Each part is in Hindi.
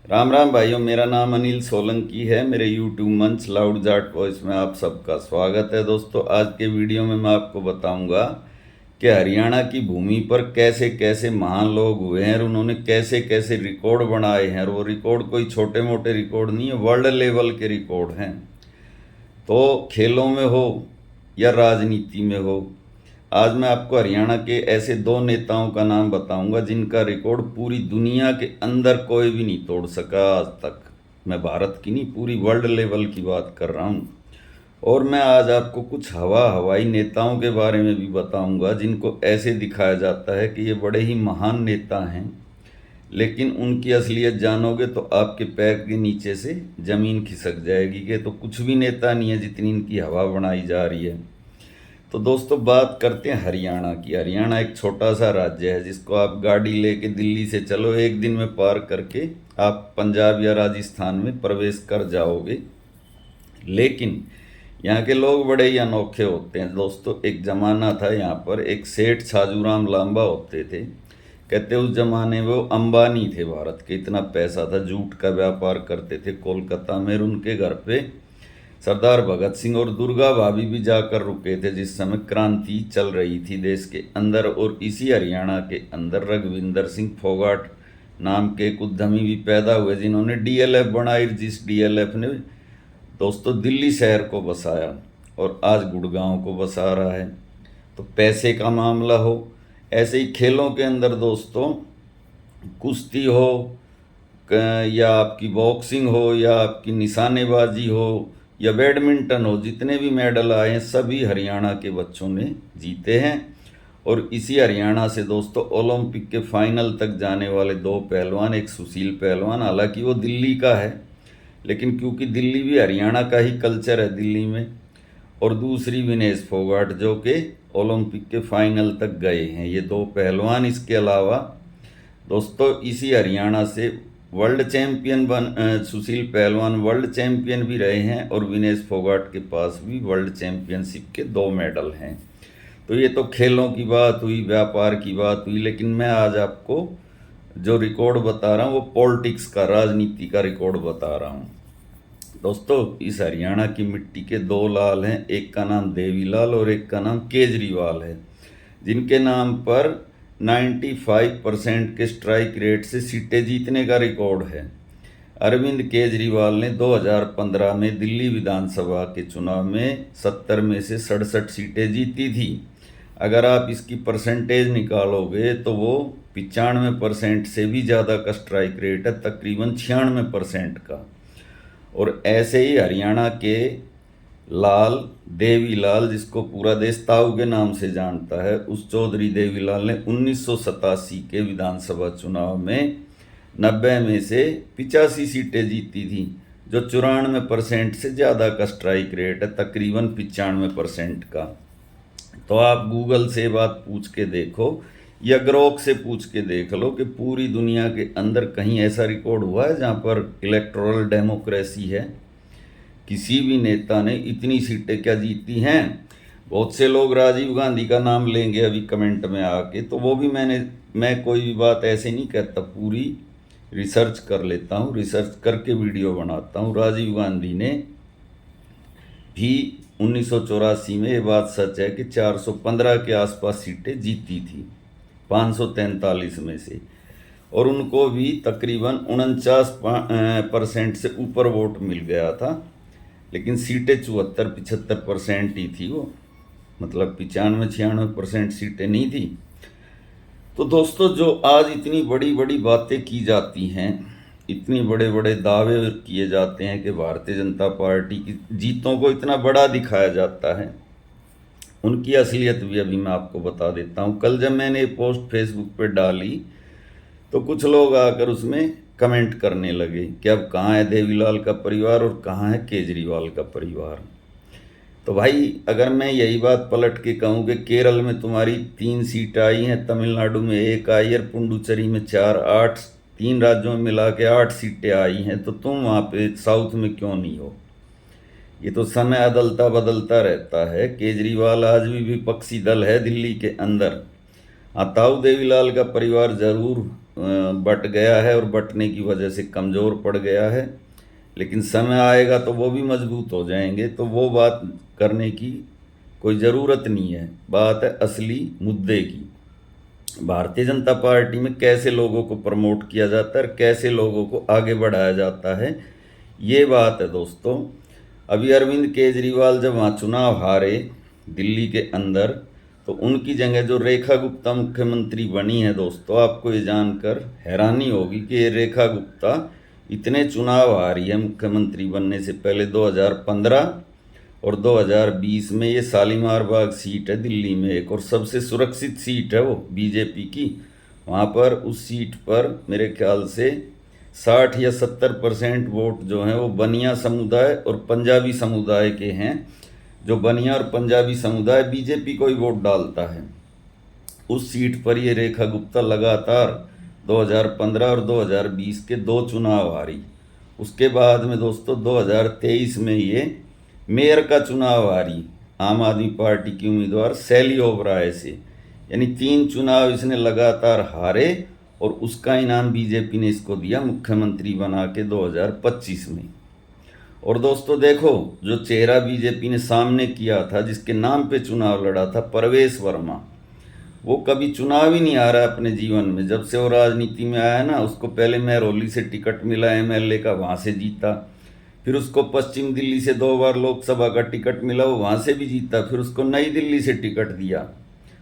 राम राम भाइयों, मेरा नाम अनिल सोलंकी है। मेरे यूट्यूब मंच लाउड जाट वॉइस में आप सबका स्वागत है। दोस्तों, आज के वीडियो में मैं आपको बताऊंगा कि हरियाणा की भूमि पर कैसे कैसे महान लोग हुए हैं और उन्होंने कैसे कैसे रिकॉर्ड बनाए हैं। और वो रिकॉर्ड कोई छोटे मोटे रिकॉर्ड नहीं है, वर्ल्ड लेवल के रिकॉर्ड हैं। तो खेलों में हो या राजनीति में हो, आज मैं आपको हरियाणा के ऐसे दो नेताओं का नाम बताऊंगा जिनका रिकॉर्ड पूरी दुनिया के अंदर कोई भी नहीं तोड़ सका आज तक। मैं भारत की नहीं, पूरी वर्ल्ड लेवल की बात कर रहा हूँ। और मैं आज आपको कुछ हवाई नेताओं के बारे में भी बताऊंगा जिनको ऐसे दिखाया जाता है कि ये बड़े ही महान नेता हैं, लेकिन उनकी असलियत जानोगे तो आपके पैर के नीचे से ज़मीन खिसक जाएगी कि तो कुछ भी नेता नहीं है जितनी इनकी हवा बनाई जा रही है। तो दोस्तों, बात करते हैं हरियाणा की। हरियाणा एक छोटा सा राज्य है जिसको आप गाड़ी लेके दिल्ली से चलो, एक दिन में पार करके आप पंजाब या राजस्थान में प्रवेश कर जाओगे। लेकिन यहाँ के लोग बड़े ही अनोखे होते हैं। दोस्तों, एक ज़माना था यहाँ पर, एक सेठ छाजूराम लांबा होते थे। कहते उस जमाने में वो अंबानी थे भारत के, इतना पैसा था, जूट का व्यापार करते थे कोलकाता में। और उनके घर पे सरदार भगत सिंह और दुर्गा भाभी भी जाकर रुके थे जिस समय क्रांति चल रही थी देश के अंदर। और इसी हरियाणा के अंदर रघविंदर सिंह फोगाट नाम के एक उद्यमी भी पैदा हुए जिन्होंने डीएलएफ बनाई, जिस डीएलएफ ने दोस्तों दिल्ली शहर को बसाया और आज गुड़गांव को बसा रहा है। तो पैसे का मामला हो, ऐसे ही खेलों के अंदर दोस्तों, कुश्ती हो या आपकी बॉक्सिंग हो या आपकी निशानेबाजी हो या बैडमिंटन हो, जितने भी मेडल आए हैं सभी हरियाणा के बच्चों ने जीते हैं। और इसी हरियाणा से दोस्तों ओलंपिक के फाइनल तक जाने वाले दो पहलवान, एक सुशील पहलवान, हालांकि वो दिल्ली का है लेकिन क्योंकि दिल्ली भी हरियाणा का ही कल्चर है दिल्ली में, और दूसरी विनेश फोगाट जो कि ओलंपिक के फाइनल तक गए हैं। ये दो पहलवान, इसके अलावा दोस्तों इसी हरियाणा से वर्ल्ड चैंपियन सुशील पहलवान वर्ल्ड चैंपियन भी रहे हैं और विनेश फोगाट के पास भी वर्ल्ड चैंपियनशिप के 2 मेडल हैं। तो ये तो खेलों की बात हुई, व्यापार की बात हुई, लेकिन मैं आज आपको जो रिकॉर्ड बता रहा हूँ वो पॉलिटिक्स का, राजनीति का रिकॉर्ड बता रहा हूँ। दोस्तों, इस हरियाणा की मिट्टी के 2 लाल हैं, एक का नाम देवीलाल और एक का नाम केजरीवाल है, जिनके नाम पर 95% के स्ट्राइक रेट से सीटें जीतने का रिकॉर्ड है। अरविंद केजरीवाल ने 2015 में दिल्ली विधानसभा के चुनाव में 70 में से 67 सीटें जीती थी। अगर आप इसकी परसेंटेज निकालोगे तो वो 95% से भी ज़्यादा का स्ट्राइक रेट है, तकरीबन 96% का। और ऐसे ही हरियाणा के लाल देवीलाल, जिसको पूरा देश ताऊ के नाम से जानता है, उस चौधरी देवीलाल ने 1987 के विधानसभा चुनाव में 90 में से 85 सीटें जीती थी, जो 94% से ज़्यादा का स्ट्राइक रेट है, तकरीबन 95% का। तो आप गूगल से बात पूछ के देखो या ग्रोक से पूछ के देख लो कि पूरी दुनिया के अंदर कहीं ऐसा रिकॉर्ड हुआ है जहाँ पर इलेक्टोरल डेमोक्रेसी है। किसी भी नेता ने इतनी सीटें क्या जीती हैं। बहुत से लोग राजीव गांधी का नाम लेंगे अभी कमेंट में आके, तो वो भी मैं कोई भी बात ऐसे नहीं कहता, पूरी रिसर्च कर लेता हूँ, रिसर्च करके वीडियो बनाता हूँ। राजीव गांधी ने भी 1984 में, ये बात सच है कि 415 के आसपास सीटें जीती थी 543 में से, और उनको भी तकरीबन 49% से ऊपर वोट मिल गया था। लेकिन सीटें 74-75% ही थी वो, मतलब 95-96% सीटें नहीं थी। तो दोस्तों, जो आज इतनी बड़ी बड़ी बातें की जाती हैं, इतनी बड़े बड़े दावे किए जाते हैं कि भारतीय जनता पार्टी की जीतों को इतना बड़ा दिखाया जाता है, उनकी असलियत भी अभी मैं आपको बता देता हूँ। कल जब मैंने पोस्ट फेसबुक पे डाली तो कुछ लोग आकर उसमें कमेंट करने लगे कि अब कहाँ है देवीलाल का परिवार और कहाँ है केजरीवाल का परिवार। तो भाई, अगर मैं यही बात पलट के कहूँ कि केरल में तुम्हारी 3 सीट आई हैं, तमिलनाडु में 1 आई है, पुडुचेरी में 4, 8, 3 राज्यों में मिला के 8 सीटें आई हैं, तो तुम वहाँ पे साउथ में क्यों नहीं हो? ये तो समय अदलता बदलता रहता है। केजरीवाल आज भी विपक्षी दल है दिल्ली के अंदर। हाँ, ताऊ देवीलाल का परिवार जरूर बट गया है और बटने की वजह से कमज़ोर पड़ गया है, लेकिन समय आएगा तो वो भी मजबूत हो जाएंगे। तो वो बात करने की कोई ज़रूरत नहीं है, बात है असली मुद्दे की। भारतीय जनता पार्टी में कैसे लोगों को प्रमोट किया जाता है और कैसे लोगों को आगे बढ़ाया जाता है, ये बात है दोस्तों। अभी अरविंद केजरीवाल जब वहाँ चुनाव हारे दिल्ली के अंदर, तो उनकी जगह जो रेखा गुप्ता मुख्यमंत्री बनी है दोस्तों, आपको ये जानकर हैरानी होगी कि ये रेखा गुप्ता इतने चुनाव हारी है मुख्यमंत्री बनने से पहले। 2015 और 2020 में ये शालीमार बाग सीट है दिल्ली में एक, और सबसे सुरक्षित सीट है वो बीजेपी की। वहाँ पर उस सीट पर मेरे ख्याल से 60 या 70% वोट जो हैं वो बनिया समुदाय और पंजाबी समुदाय के हैं। जो बनिया और पंजाबी समुदाय बीजेपी को ही वोट डालता है। उस सीट पर ये रेखा गुप्ता लगातार 2015 और 2020 के 2 चुनाव हारी। उसके बाद में दोस्तों 2023 में ये मेयर का चुनाव हारी आम आदमी पार्टी की उम्मीदवार शैली ओबराय से। यानी 3 चुनाव इसने लगातार हारे और उसका इनाम बीजेपी ने इसको दिया मुख्यमंत्री बना के 2025 में। और दोस्तों देखो, जो चेहरा बीजेपी ने सामने किया था, जिसके नाम पे चुनाव लड़ा था, परवेश वर्मा, वो कभी चुनाव ही नहीं हारा अपने जीवन में। जब से वो राजनीति में आया ना, उसको पहले महरौली से टिकट मिला एमएलए का, वहाँ से जीता। फिर उसको पश्चिम दिल्ली से 2 बार लोकसभा का टिकट मिला, वो वहाँ से भी जीता। फिर उसको नई दिल्ली से टिकट दिया,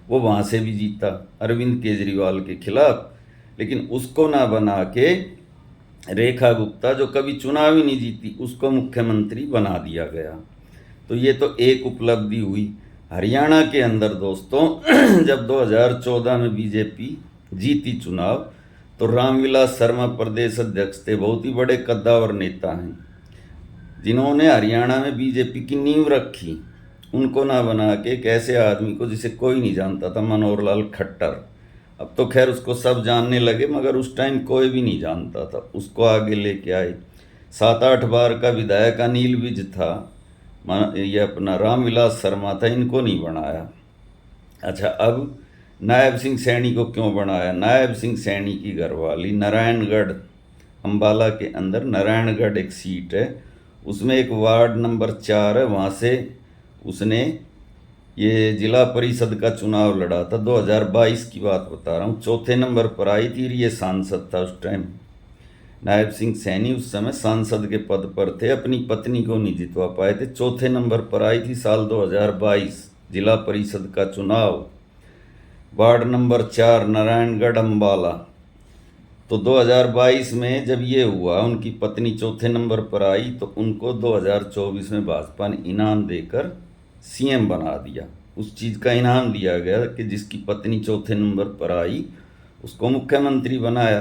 वो वहाँ से भी जीता अरविंद केजरीवाल के खिलाफ। लेकिन उसको ना बना के रेखा गुप्ता, जो कभी चुनाव ही नहीं जीती, उसको मुख्यमंत्री बना दिया गया। तो ये तो एक उपलब्धि हुई। हरियाणा के अंदर दोस्तों जब 2014 में बीजेपी जीती चुनाव, तो रामविलास शर्मा प्रदेश अध्यक्ष थे, बहुत ही बड़े कद्दावर नेता हैं, जिन्होंने हरियाणा में बीजेपी की नींव रखी। उनको ना बना के एक ऐसे आदमी को जिसे कोई नहीं जानता था, मनोहर लाल खट्टर, अब तो खैर उसको सब जानने लगे, मगर उस टाइम कोई भी नहीं जानता था, उसको आगे लेके आए। 7-8 बार का विधायक अनिल विज था, ये अपना रामविलास शर्मा था, इनको नहीं बनाया। अच्छा, अब नायब सिंह सैनी को क्यों बनाया? नायब सिंह सैनी की घरवाली नारायणगढ़, अम्बाला के अंदर नारायणगढ़ एक सीट है, उसमें एक वार्ड नंबर 4 है, वहाँ से उसने ये जिला परिषद का चुनाव लड़ा था। 2022 की बात बता रहा हूँ, 4थे नंबर पर आई थी। ये सांसद था उस टाइम, नायब सिंह सैनी उस समय सांसद के पद पर थे, अपनी पत्नी को नहीं जितवा पाए थे। 4थे नंबर पर आई थी साल 2022 जिला परिषद का चुनाव, वार्ड नंबर 4 नारायणगढ़ अम्बाला। तो 2022 में जब ये हुआ, उनकी पत्नी 4थे नंबर पर आई, तो उनको 2024 में भाजपा ने इनाम देकर सीएम बना दिया। उस चीज़ का इनाम दिया गया कि जिसकी पत्नी 4थे नंबर पर आई, उसको मुख्यमंत्री बनाया।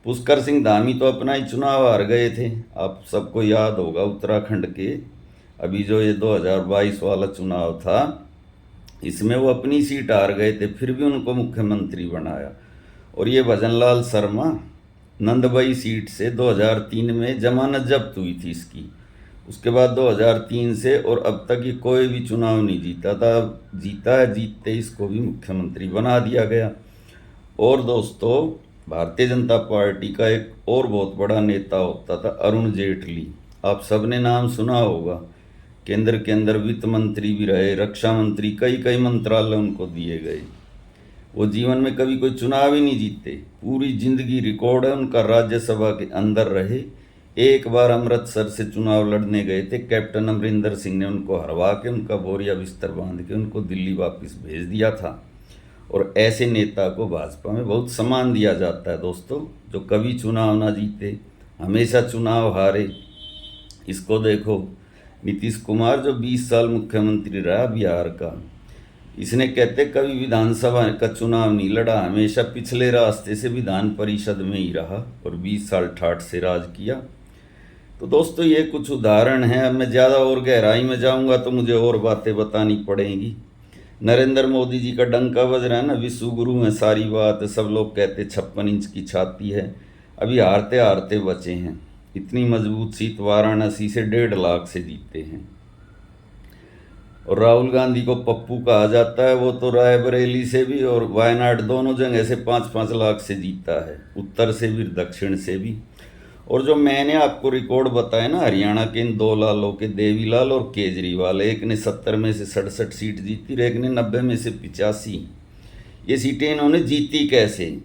पुष्कर सिंह धामी तो अपना ही चुनाव हार गए थे, आप सबको याद होगा, उत्तराखंड के। अभी जो ये 2022 वाला चुनाव था, इसमें वो अपनी सीट हार गए थे, फिर भी उनको मुख्यमंत्री बनाया। और ये भजनलाल शर्मा नंदबई सीट से 2003 में जमानत जब्त हुई थी इसकी। उसके बाद 2003 से और अब तक ये कोई भी चुनाव नहीं जीता था। जीता है, जीतते इसको भी मुख्यमंत्री बना दिया गया। और दोस्तों, भारतीय जनता पार्टी का एक और बहुत बड़ा नेता होता था अरुण जेटली, आप सबने नाम सुना होगा। केंद्र के अंदर वित्त मंत्री भी रहे, रक्षा मंत्री, कई कई मंत्रालय उनको दिए गए। वो जीवन में कभी कोई चुनाव ही नहीं जीते, पूरी जिंदगी रिकॉर्ड है उनका, राज्यसभा के अंदर रहे। एक बार अमृतसर से चुनाव लड़ने गए थे, कैप्टन अमरिंदर सिंह ने उनको हरवा के, उनका बोरिया बिस्तर बांध के उनको दिल्ली वापस भेज दिया था। और ऐसे नेता को भाजपा में बहुत सम्मान दिया जाता है दोस्तों, जो कभी चुनाव ना जीते, हमेशा चुनाव हारे। इसको देखो, नीतीश कुमार जो 20 साल मुख्यमंत्री रहा बिहार का, इसने कहते कभी विधानसभा का चुनाव नहीं लड़ा, हमेशा पिछले रास्ते से विधान परिषद में ही रहा और 20 साल ठाठ से राज किया। तो दोस्तों, ये कुछ उदाहरण हैं। अब मैं ज़्यादा और गहराई में जाऊंगा तो मुझे और बातें बतानी पड़ेंगी। नरेंद्र मोदी जी का डंका बज रहा है ना, विश्व गुरु है, सारी बात है। सब लोग कहते 56 इंच की छाती है, अभी हारते हारते बचे हैं। इतनी मजबूत सीट वाराणसी से 1.5 लाख से जीते हैं। और राहुल गांधी को पप्पू कहा जाता है, वो तो रायबरेली से भी और वायनाड दोनों जगह से 5-5 लाख से जीता है, उत्तर से भी दक्षिण से भी। और जो मैंने आपको रिकॉर्ड बताया ना हरियाणा के इन दो लालों के, देवीलाल और केजरीवाल, एक ने 70 में से 67 सीट जीती और एक ने 90 में से 85। ये सीटें इन्होंने जीती कैसे?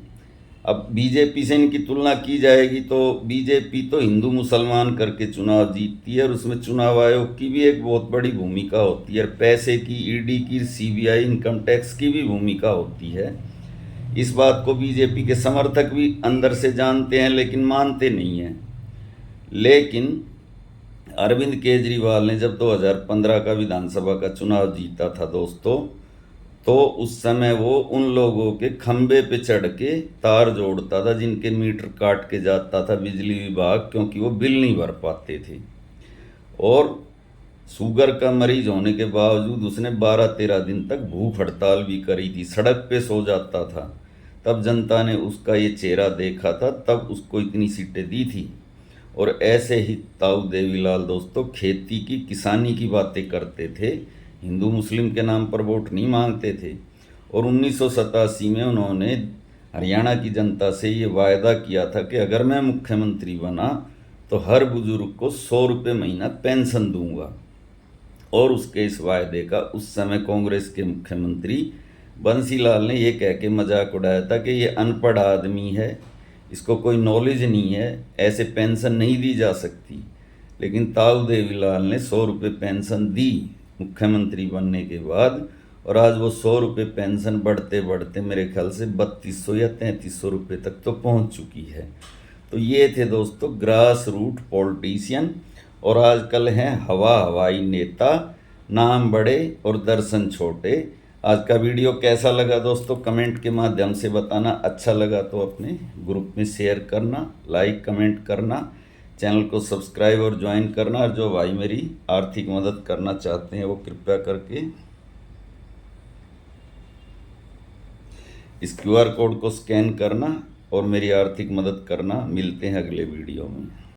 अब बीजेपी से इनकी तुलना की जाएगी तो बीजेपी तो हिंदू मुसलमान करके चुनाव जीतती है और उसमें चुनाव आयोग की भी एक बहुत बड़ी भूमिका होती है, और पैसे की, ईडी की, सीबीआई, इनकम टैक्स की भी भूमिका होती है। इस बात को बीजेपी के समर्थक भी अंदर से जानते हैं लेकिन मानते नहीं हैं। लेकिन अरविंद केजरीवाल ने जब 2015 का विधानसभा का चुनाव जीता था दोस्तों, तो उस समय वो उन लोगों के खंबे पे चढ़ के तार जोड़ता था जिनके मीटर काट के जाता था बिजली विभाग, क्योंकि वो बिल नहीं भर पाते थे। और शुगर का मरीज होने के बावजूद उसने 12-13 दिन तक भूख हड़ताल भी करी थी, सड़क पे सो जाता था। तब जनता ने उसका ये चेहरा देखा था, तब उसको इतनी सीटें दी थी। और ऐसे ही ताऊ देवीलाल दोस्तों खेती की, किसानी की बातें करते थे, हिंदू मुस्लिम के नाम पर वोट नहीं मांगते थे। और 1987 में उन्होंने हरियाणा की जनता से ये वायदा किया था कि अगर मैं मुख्यमंत्री बना तो हर बुजुर्ग को 100 रुपये महीना पेंशन दूंगा। और उसके इस वायदे का उस समय कांग्रेस के मुख्यमंत्री बंसीलाल ने ये कह के मजाक उड़ाया था कि ये अनपढ़ आदमी है, इसको कोई नॉलेज नहीं है, ऐसे पेंशन नहीं दी जा सकती। लेकिन ताऊ देवीलाल ने 100 रुपये पेंशन दी मुख्यमंत्री बनने के बाद, और आज वो 100 रुपये पेंशन बढ़ते बढ़ते मेरे ख्याल से 3200 या 3300 रुपये तक तो पहुंच चुकी है। तो ये थे दोस्तों ग्रास रूट पॉलिटिशियन, और आजकल हैं हवाई नेता, नाम बड़े और दर्शन छोटे। आज का वीडियो कैसा लगा दोस्तों कमेंट के माध्यम से बताना। अच्छा लगा तो अपने ग्रुप में शेयर करना, लाइक कमेंट करना, चैनल को सब्सक्राइब और ज्वाइन करना। और जो भाई मेरी आर्थिक मदद करना चाहते हैं वो कृपया करके इस QR कोड को स्कैन करना और मेरी आर्थिक मदद करना। मिलते हैं अगले वीडियो में।